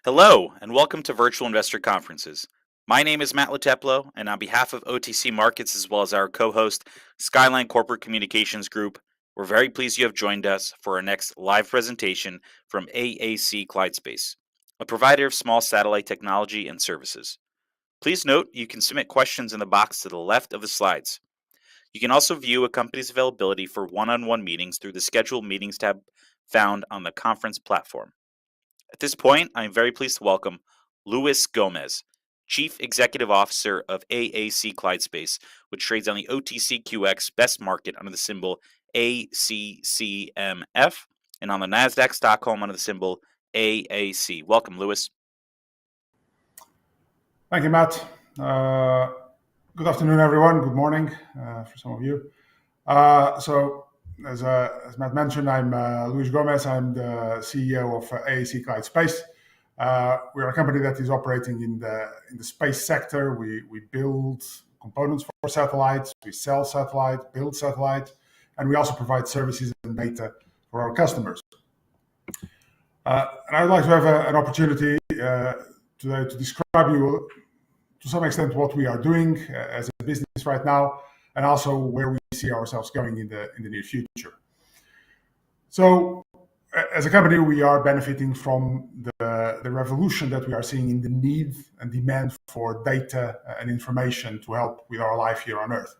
Hello, and welcome to Virtual Investor Conferences. My name is Matt Lateplo, and on behalf of OTC Markets as well as our co-host, Skyline Corporate Communications Group, we're very pleased you have joined us for our next live presentation from AAC Clyde, a provider of small satellite technology and services. Please note you can submit questions in the box to the left of the slides. You can also view a company's availability for one-on-one meetings through the Schedule Meetings tab found on the conference platform. At this point, I am very pleased to welcome Luis Gomez, Chief Executive Officer of AAC Clyde, which trades on the OTCQX Best Market under the symbol ACCMF and on the Nasdaq Stockholm under the symbol AAC. Welcome, Luis. Thank you, Matt. Good afternoon, everyone. Good morning for some of you. As Matt mentioned, I'm Luis Gomez. I'm the CEO of AAC Clyde Space. We're a company that is operating in the space sector. We build components for satellites, we sell satellites, build satellites, and we also provide services and data for our customers. And I'd like to have an opportunity today to describe you to some extent what we are doing as a business right now, and also where we see ourselves going in the near future. So, as a company, we are benefiting from the revolution that we are seeing in the need and demand for data and information to help with our life here on Earth.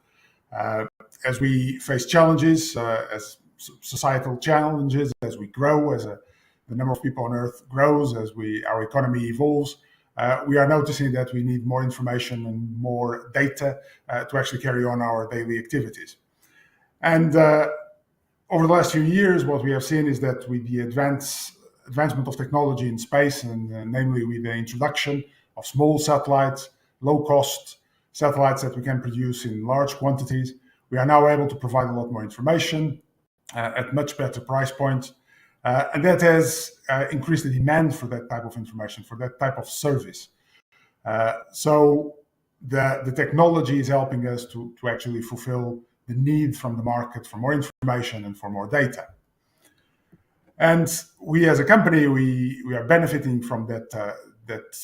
As we face challenges, as societal challenges, as we grow, as the number of people on Earth grows, as our economy evolves, we are noticing that we need more information and more data to actually carry on our daily activities. And over the last few years, what we have seen is that with the advancement of technology in space, and namely with the introduction of small satellites, low-cost satellites that we can produce in large quantities, we are now able to provide a lot more information at much better price points. And that has increased the demand for that type of information, for that type of service. So the technology is helping us to actually fulfill the need from the market for more information and for more data. And we as a company, we are benefiting from that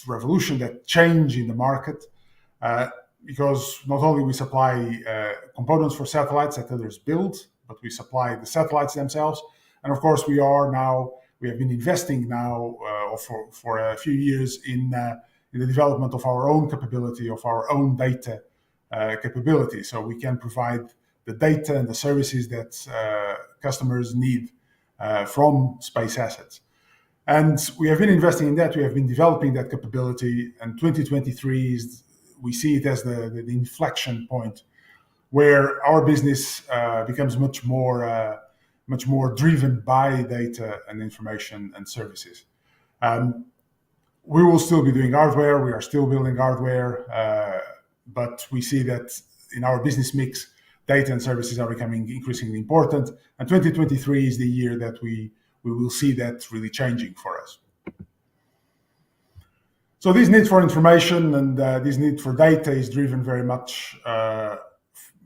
revolution, that change in the market, because not only we supply components for satellites that others build, but we supply the satellites themselves. And of course, we have been investing now for a few years in the development of our own capability, of our own data capability, so we can provide the data and the services that customers need from space assets. And we have been investing in that. We have been developing that capability, and 2023 we see it as the inflection point where our business becomes much more driven by data and information and services. We will still be doing hardware. We are still building hardware, but we see that in our business mix, data and services are becoming increasingly important. And 2023 is the year that we will see that really changing for us. So this need for information and this need for data is driven very much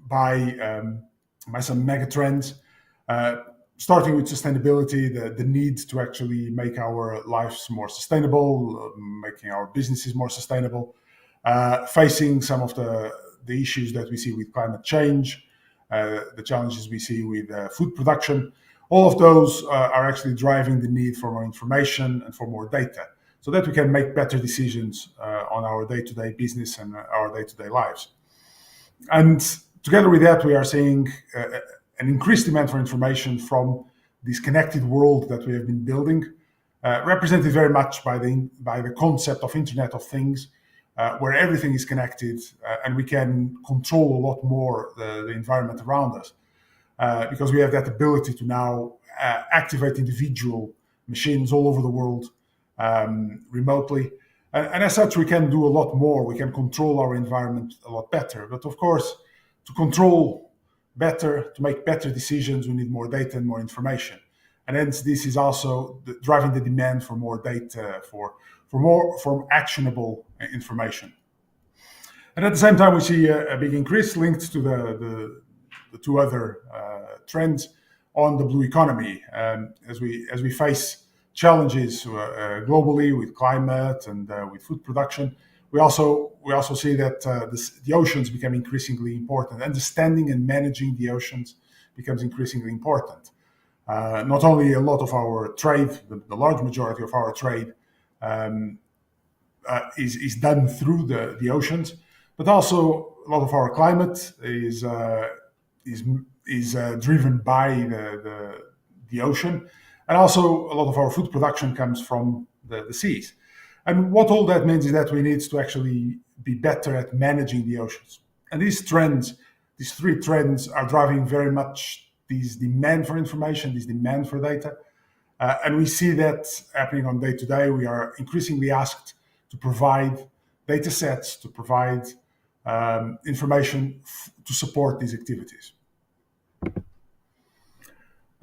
by some megatrends. Starting with sustainability, the need to actually make our lives more sustainable, making our businesses more sustainable, facing some of the issues that we see with climate change, the challenges we see with food production. All of those are actually driving the need for more information and for more data, so that we can make better decisions on our day-to-day business and our day-to-day lives. And together with that, we are seeing an increased demand for information from this connected world that we have been building, represented very much by the concept of Internet of Things, where everything is connected and we can control a lot more the environment around us, because we have that ability to now activate individual machines all over the world remotely. And as such, we can do a lot more. We can control our environment a lot better. But of course, to control better, to make better decisions, we need more data and more information. And hence, this is also driving the demand for more data, for actionable information. And at the same time, we see a big increase linked to the two other trends on the blue economy. As we face challenges globally with climate and with food production, we also see that the oceans become increasingly important. Understanding and managing the oceans becomes increasingly important. Not only a lot of our trade, the large majority of our trade is done through the oceans, but also a lot of our climate is driven by the ocean, and also a lot of our food production comes from the seas. And what all that means is that we need to actually be better at managing the oceans. And these three trends are driving very much this demand for information, this demand for data. And we see that happening on day to day. We are increasingly asked to provide data sets, to provide information to support these activities.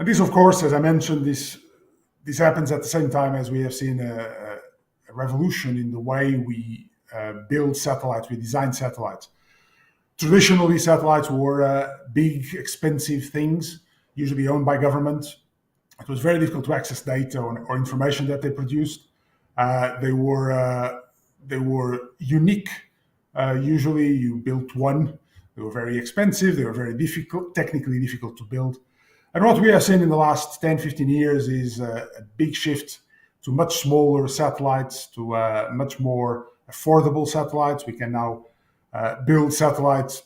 And this, of course, as I mentioned, this happens at the same time as we have seen a revolution in the way we build satellites, we design satellites. Traditionally, satellites were big, expensive things, usually owned by government. It was very difficult to access data or information that they produced. They were unique. Usually, you built one. They were very expensive. They were very difficult, technically difficult to build. And what we have seen in the last 10, 15 years is a big shift to much smaller satellites, to much more affordable satellites. We can now build satellites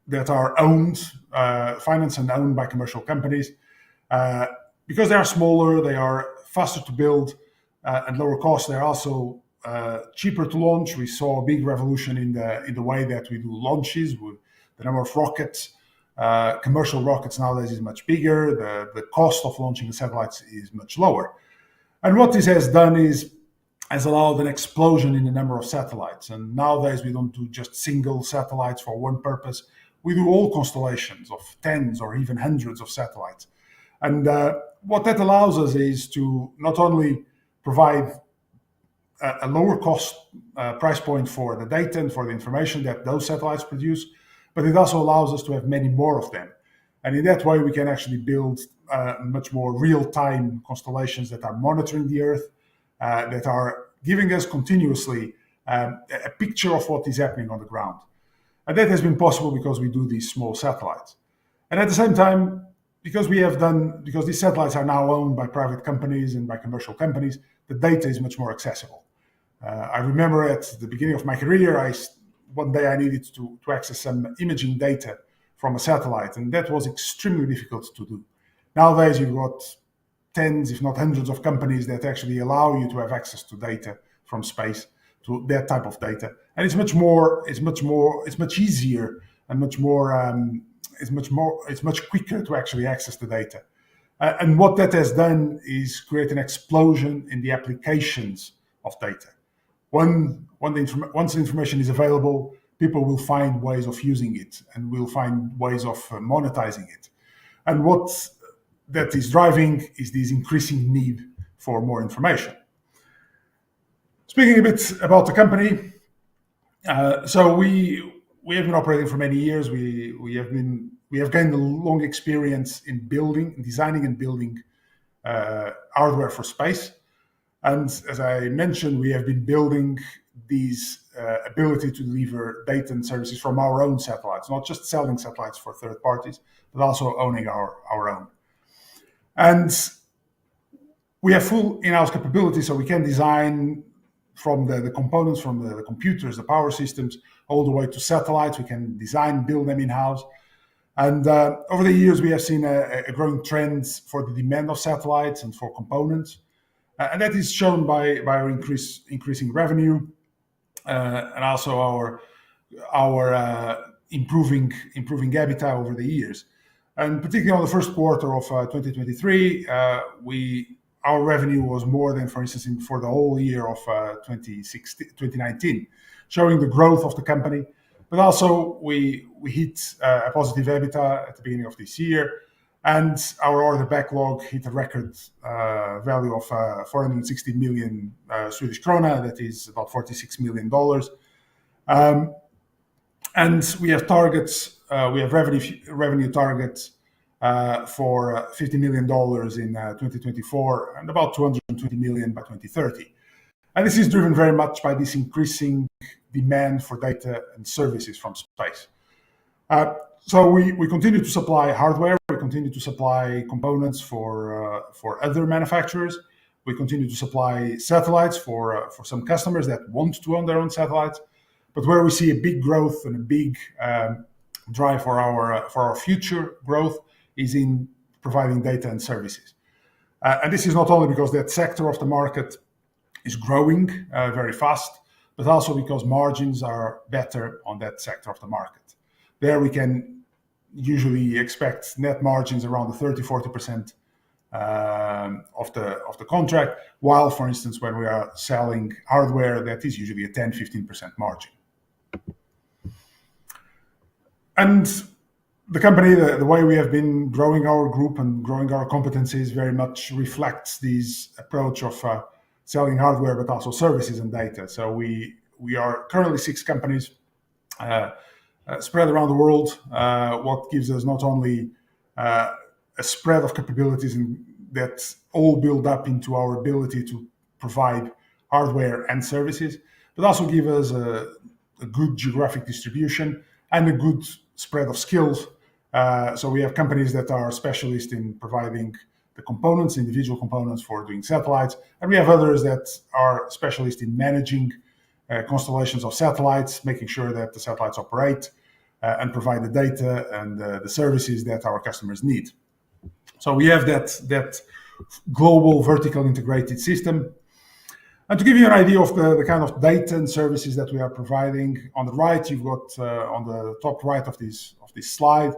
that are owned, financed and owned by commercial companies. Because they are smaller, they are faster to build and lower cost. They're also cheaper to launch. We saw a big revolution in the way that we do launches. With the number of rockets, commercial rockets nowadays is much bigger. The cost of launching the satellites is much lower. And what this has done has allowed an explosion in the number of satellites. And nowadays we don't do just single satellites for one purpose. We do all constellations of tens or even hundreds of satellites. And what that allows us is to not only provide a lower cost price point for the data and for the information that those satellites produce, but it also allows us to have many more of them. And in that way, we can actually build much more real-time constellations that are monitoring the Earth, that are giving us continuously a picture of what is happening on the ground. And that has been possible because we do these small satellites. And at the same time, because these satellites are now owned by private companies and by commercial companies, the data is much more accessible. I remember at the beginning of my career, one day I needed to access some imaging data from a satellite, and that was extremely difficult to do. Nowadays, you've got tens, if not hundreds, of companies that actually allow you to have access to data from space, to that type of data, and it's much easier and it's much quicker to actually access the data. And what that has done is create an explosion in the applications of data. Once the information is available, people will find ways of using it and will find ways of monetizing it. And what that is driving is this increasing need for more information. Speaking a bit about the company, so we have been operating for many years. We have gained a long experience in designing and building hardware for space. And as I mentioned, we have been building these ability to deliver data and services from our own satellites, not just selling satellites for third parties, but also owning our own. And we have full in-house capability, so we can design from the components, from the computers, the power systems, all the way to satellites. We can design, build them in-house. And over the years, we have seen a growing trend for the demand of satellites and for components. And that is shown by our increasing revenue and also our improving EBITDA over the years. And particularly on the first quarter of 2023, our revenue was more than, for instance, for the whole year of 2019, showing the growth of the company. But also we hit a positive EBITDA at the beginning of this year, and our order backlog hit a record value of 460 million Swedish krona. That is about $46 million. And we have targets. We have revenue targets for $50 million in 2024 and about $220 million by 2030. And this is driven very much by this increasing demand for data and services from space. So we continue to supply hardware, we continue to supply components for other manufacturers, we continue to supply satellites for some customers that want to own their own satellites. But where we see a big growth and a big drive for our future growth is in providing data and services. And this is not only because that sector of the market is growing very fast, but also because margins are better on that sector of the market. There we can usually expect net margins around the 30-40% of the contract, while, for instance, when we are selling hardware, that is usually a 10-15% margin. And the company, the way we have been growing our group and growing our competencies very much reflects this approach of selling hardware, but also services and data. So we are currently 6 companies spread around the world, what gives us not only a spread of capabilities and that all build up into our ability to provide hardware and services, but also give us a good geographic distribution and a good spread of skills. So we have companies that are specialists in providing the components, individual components for doing satellites, and we have others that are specialists in managing constellations of satellites, making sure that the satellites operate and provide the data and the services that our customers need. So we have that global vertical integrated system. And to give you an idea of the kind of data and services that we are providing, on the right, you've got on the top right of this slide,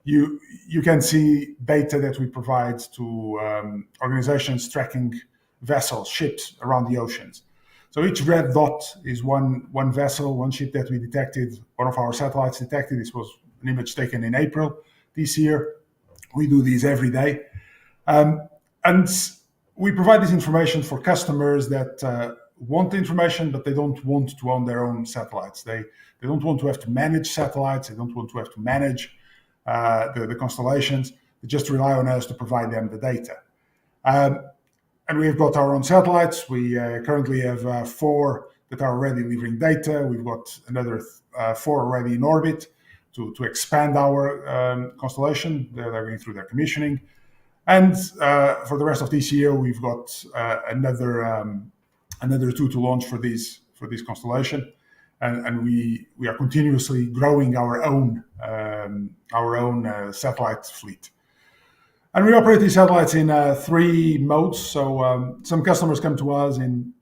you can see data that we provide to organizations tracking vessels, ships around the oceans. So each red dot is one vessel, one ship that we detected, one of our satellites detected. This was an image taken in April this year. We do these every day. And we provide this information for customers that want the information, but they don't want to own their own satellites. They don't want to have to manage satellites. They don't want to have to manage the constellations. They just rely on us to provide them the data. And we've got our own satellites. We currently have 4 that are already delivering data. We've got another 4 already in orbit to expand our constellation. They're going through their commissioning. And for the rest of this year, we've got another 2 to launch for this constellation. And we are continuously growing our own satellite fleet. And we operate these satellites in 3 modes. So some customers come to us and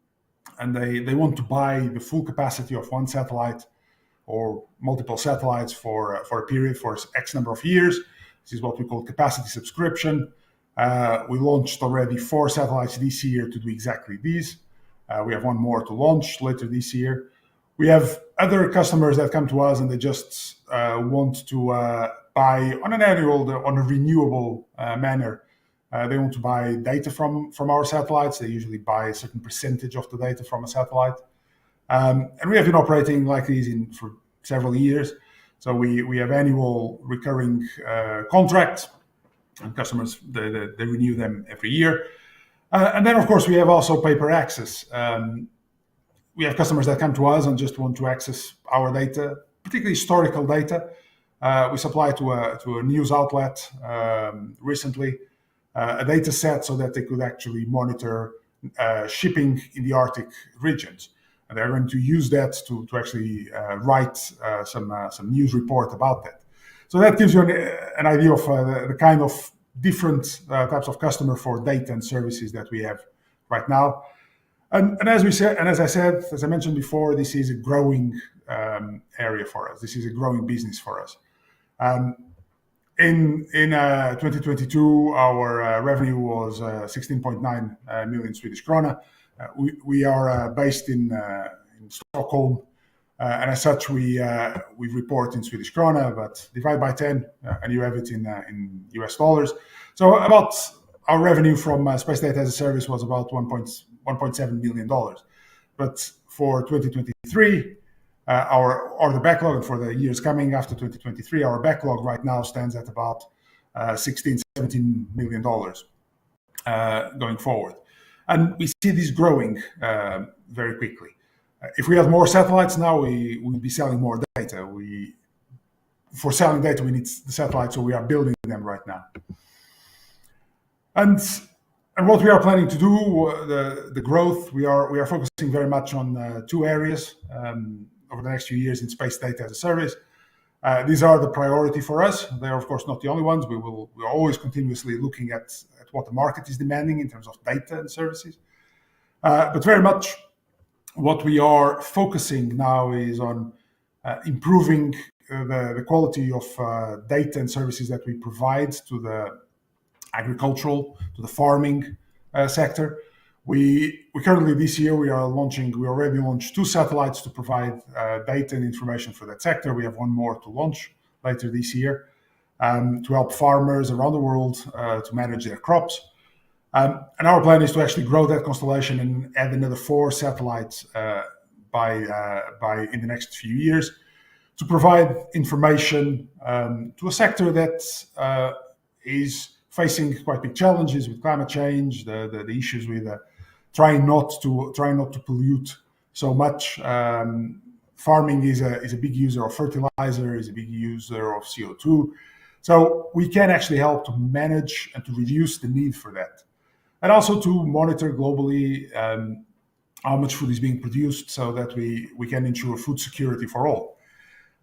they want to buy the full capacity of one satellite or multiple satellites for a period for X number of years. This is what we call capacity subscription. We launched already 4 satellites this year to do exactly this. We have 1 more to launch later this year. We have other customers that come to us and they just want to buy on a renewable manner. They want to buy data from our satellites. They usually buy a certain percentage of the data from a satellite. And we have been operating like these for several years. So we have annual recurring contracts, and customers, they renew them every year. And then, of course, we have also pay-per access. We have customers that come to us and just want to access our data, particularly historical data. We supply to a news outlet recently a data set so that they could actually monitor shipping in the Arctic regions. And they're going to use that to actually write some news report about that. So that gives you an idea of the kind of different types of customer for data and services that we have right now. And as I mentioned before, this is a growing area for us. This is a growing business for us. In 2022, our revenue was 16.9 million Swedish krona. We are based in Stockholm, and as such, we report in Swedish krona, but divide by 10, and you have it in US dollars. So about our revenue from Space Data as a Service was about $1.7 million. But for 2023, our order backlog, and for the years coming after 2023, our backlog right now stands at about $16, $17 million going forward. And we see this growing very quickly. If we have more satellites now, we will be selling more data. For selling data, we need the satellites, so we are building them right now. And what we are planning to do, the growth, we are focusing very much on two areas over the next few years in space data as a service. These are the priority for us. They are, of course, not the only ones. We are always continuously looking at what the market is demanding in terms of data and services. But very much what we are focusing now is on improving the quality of data and services that we provide to the agricultural, to the farming sector. We currently this year we already launched 2 satellites to provide data and information for that sector. We have one more to launch later this year to help farmers around the world to manage their crops. And our plan is to actually grow that constellation and add another 4 satellites by in the next few years to provide information to a sector that is facing quite big challenges with climate change, the issues with trying not to pollute so much. Farming is a big user of fertilizer, is a big user of CO2. So we can actually help to manage and to reduce the need for that. And also to monitor globally how much food is being produced so that we can ensure food security for all.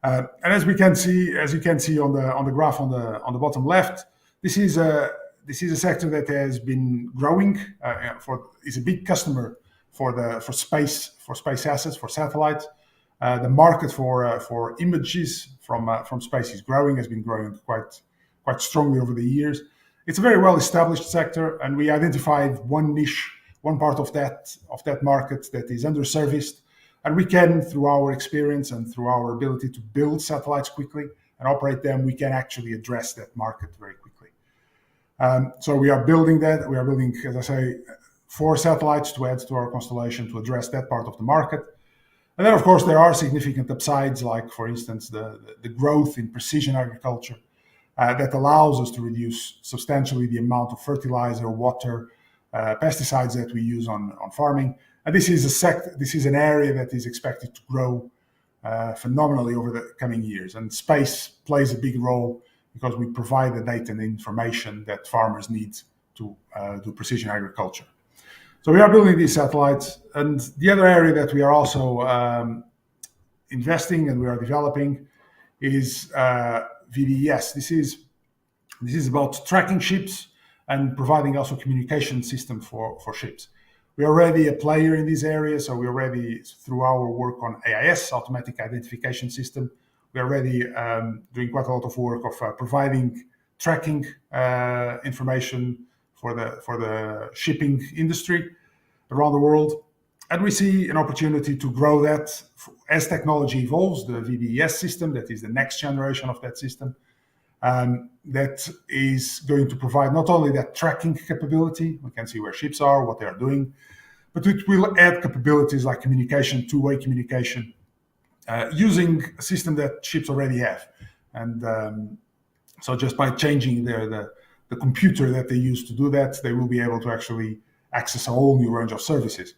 And as you can see on the graph on the bottom left, this is a sector that has been growing. Is a big customer for space assets, for satellites. The market for images from space is growing, has been growing quite strongly over the years. It's a very well-established sector, and we identified one niche, one part of that market that is underserviced, and we can, through our experience and through our ability to build satellites quickly and operate them, we can actually address that market very quickly. So we are building that. We are building, as I say, 4 satellites to add to our constellation to address that part of the market. And then, of course, there are significant upsides, like, for instance, the growth in precision agriculture that allows us to reduce substantially the amount of fertilizer, water, pesticides that we use on farming. And this is an area that is expected to grow phenomenally over the coming years. And space plays a big role because we provide the data and the information that farmers need to do precision agriculture. So we are building these satellites. And the other area that we are also investing and we are developing is VDES. This is about tracking ships and providing also communication system for ships. We are already a player in this area, so we already, through our work on AIS, Automatic Identification System, we are already doing quite a lot of work of providing tracking information for the shipping industry around the world. And we see an opportunity to grow that as technology evolves. The VDES system, that is the next generation of that system, that is going to provide not only that tracking capability, we can see where ships are, what they are doing, but it will add capabilities like communication, two-way communication, using a system that ships already have. And so just by changing the computer that they use to do that, they will be able to actually access a whole new range of services.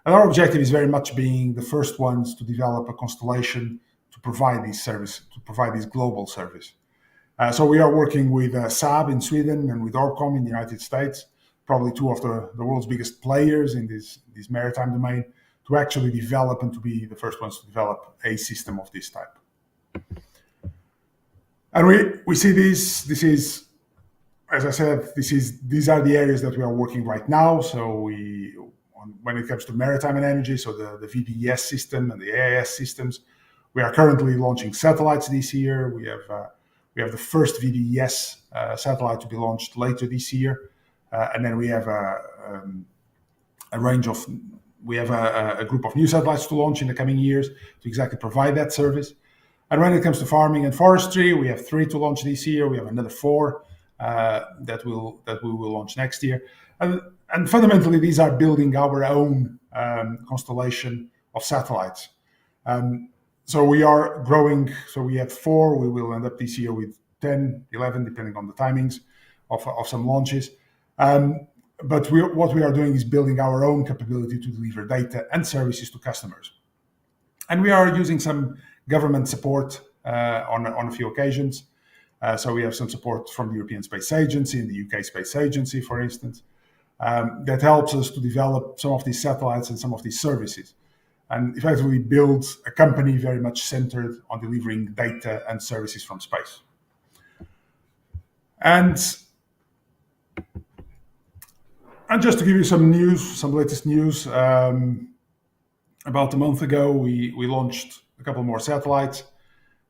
And our objective is very much being the first ones to develop a constellation to provide this service, to provide this global service. So we are working with Saab in Sweden and with Orcom in the United States, probably 2 of the world's biggest players in this maritime domain, to actually develop and to be the first ones to develop a system of this type. And we see this is, as I said, these are the areas that we are working right now. So when it comes to maritime and energy, so the VDES system and the AIS systems, we are currently launching satellites this year. We have the first VDES satellite to be launched later this year, and then we have a group of new satellites to launch in the coming years to exactly provide that service. And when it comes to farming and forestry, we have 3 to launch this year. We have another 4 that we will launch next year. And fundamentally, these are building our own constellation of satellites. So we are growing. So we had 4. We will end up this year with 10, 11, depending on the timings of some launches. But what we are doing is building our own capability to deliver data and services to customers. And we are using some government support on a few occasions. So we have some support from the European Space Agency and the UK Space Agency, for instance, that helps us to develop some of these satellites and some of these services. And effectively build a company very much centered on delivering data and services from space. And just to give you some news, some latest news, about a month ago, we launched a couple more satellites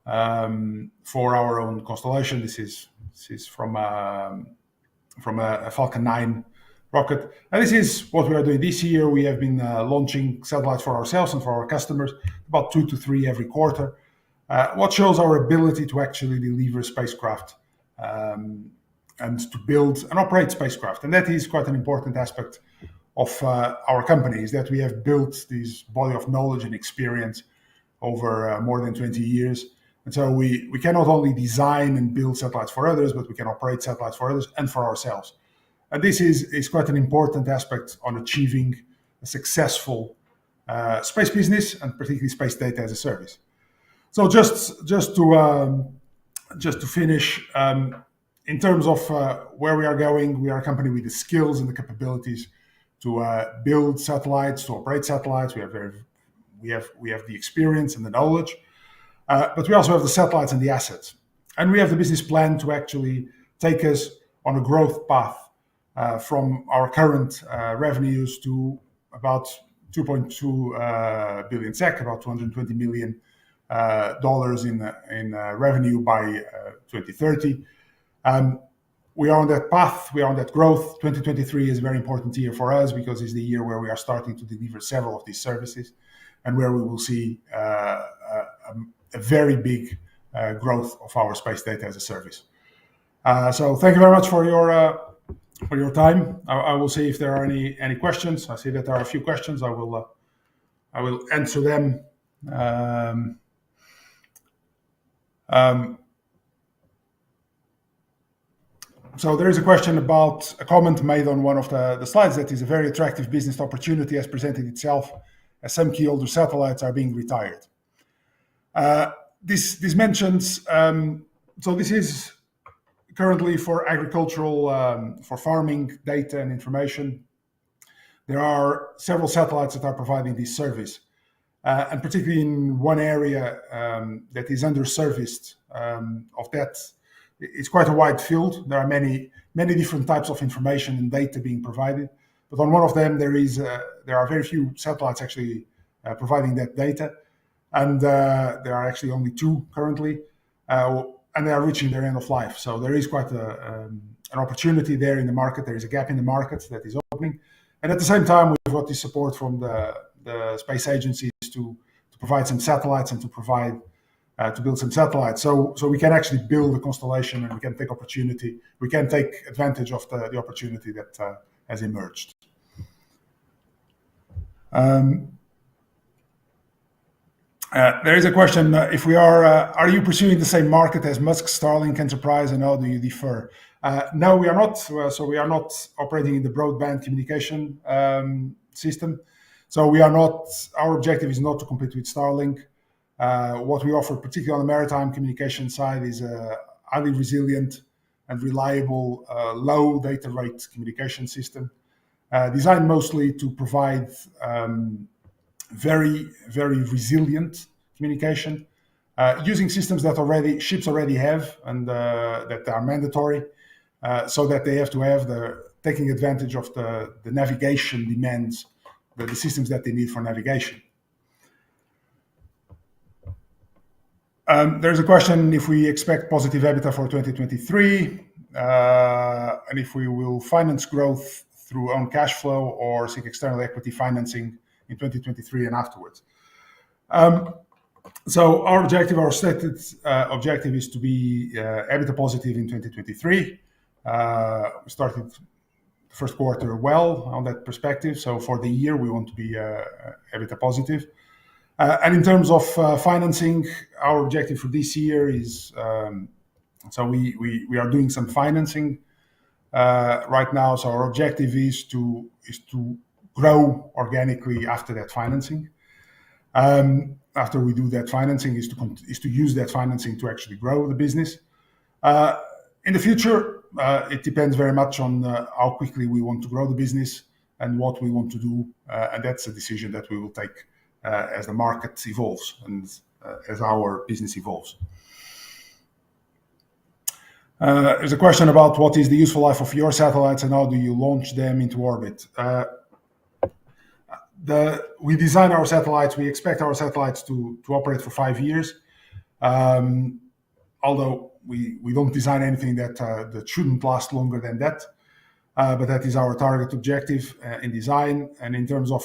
for our own constellation. This is from a Falcon 9 rocket. And this is what we are doing this year. We have been launching satellites for ourselves and for our customers, about 2 to 3 every quarter, what shows our ability to actually deliver spacecraft and to build and operate spacecraft. And that is quite an important aspect of our company, is that we have built this body of knowledge and experience over more than 20 years. And so we can not only design and build satellites for others, but we can operate satellites for others and for ourselves. And this is quite an important aspect on achieving a successful space business, and particularly space data as a service. So just to finish, in terms of where we are going, we are a company with the skills and the capabilities to build satellites, to operate satellites. We have the experience and the knowledge, but we also have the satellites and the assets, and we have the business plan to actually take us on a growth path from our current revenues to about 2.2 billion SEK, about $220 million in revenue by 2030. We are on that path, we are on that growth. 2023 is a very important year for us because it's the year where we are starting to deliver several of these services and where we will see a very big growth of our space data as a service. So thank you very much for your time. I will see if there are any questions. I see that there are a few questions. I will answer them. So there is a question about a comment made on one of the slides that is a very attractive business opportunity has presented itself as some key older satellites are being retired. This mentions, so this is currently for agricultural, for farming data and information. There are several satellites that are providing this service, and particularly in one area that is underserviced of that. It's quite a wide field. There are many different types of information and data being provided, but on one of them there are very few satellites actually providing that data, and there are actually only 2 currently, and they are reaching their end of life. So there is quite an opportunity there in the market. There is a gap in the market that is opening, and at the same time we've got this support from the space agencies to provide some satellites and to provide to build some satellites. So we can actually build a constellation, and we can take advantage of the opportunity that has emerged. There is a question: if we are you pursuing the same market as Musk's Starlink enterprise, and how do you differ? No, we are not. So we are not operating in the broadband communication system. So we are not. Our objective is not to compete with Starlink. What we offer, particularly on the maritime communication side, is a highly resilient and reliable, low data rate communication system, designed mostly to provide very, very resilient communication, using systems that ships already have and that are mandatory, so that they have to have taking advantage of the navigation demands, the systems that they need for navigation. There's a question if we expect positive EBITDA for 2023, and if we will finance growth through own cash flow or seek external equity financing in 2023 and afterwards. So our stated objective is to be EBITDA positive in 2023. We started the first quarter well on that perspective. So for the year, we want to be EBITDA positive. And in terms of financing, our objective for this year is So we are doing some financing right now. So our objective is to grow organically after that financing. After we do that financing, is to use that financing to actually grow the business. In the future, it depends very much on how quickly we want to grow the business and what we want to do, and that's a decision that we will take as the market evolves and as our business evolves. There's a question about what is the useful life of your satellites and how do you launch them into orbit. We design our satellites, we expect our satellites to operate for 5 years, although we don't design anything that shouldn't last longer than that, but that is our target objective in design. And in terms of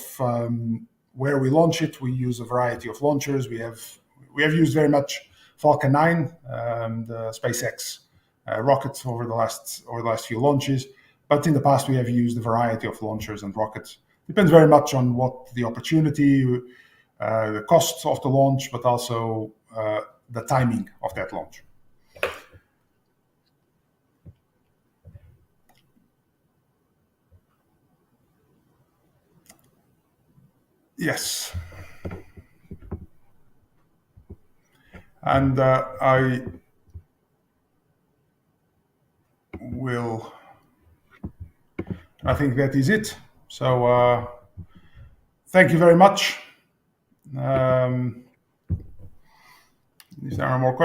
where we launch it, we use a variety of launchers. We have used very much Falcon 9, the SpaceX rockets over the last few launches, but in the past we have used a variety of launchers and rockets. Depends very much on what the opportunity, the costs of the launch, but also the timing of that launch. Yes. And I think that is it. So thank you very much. If there are more questions.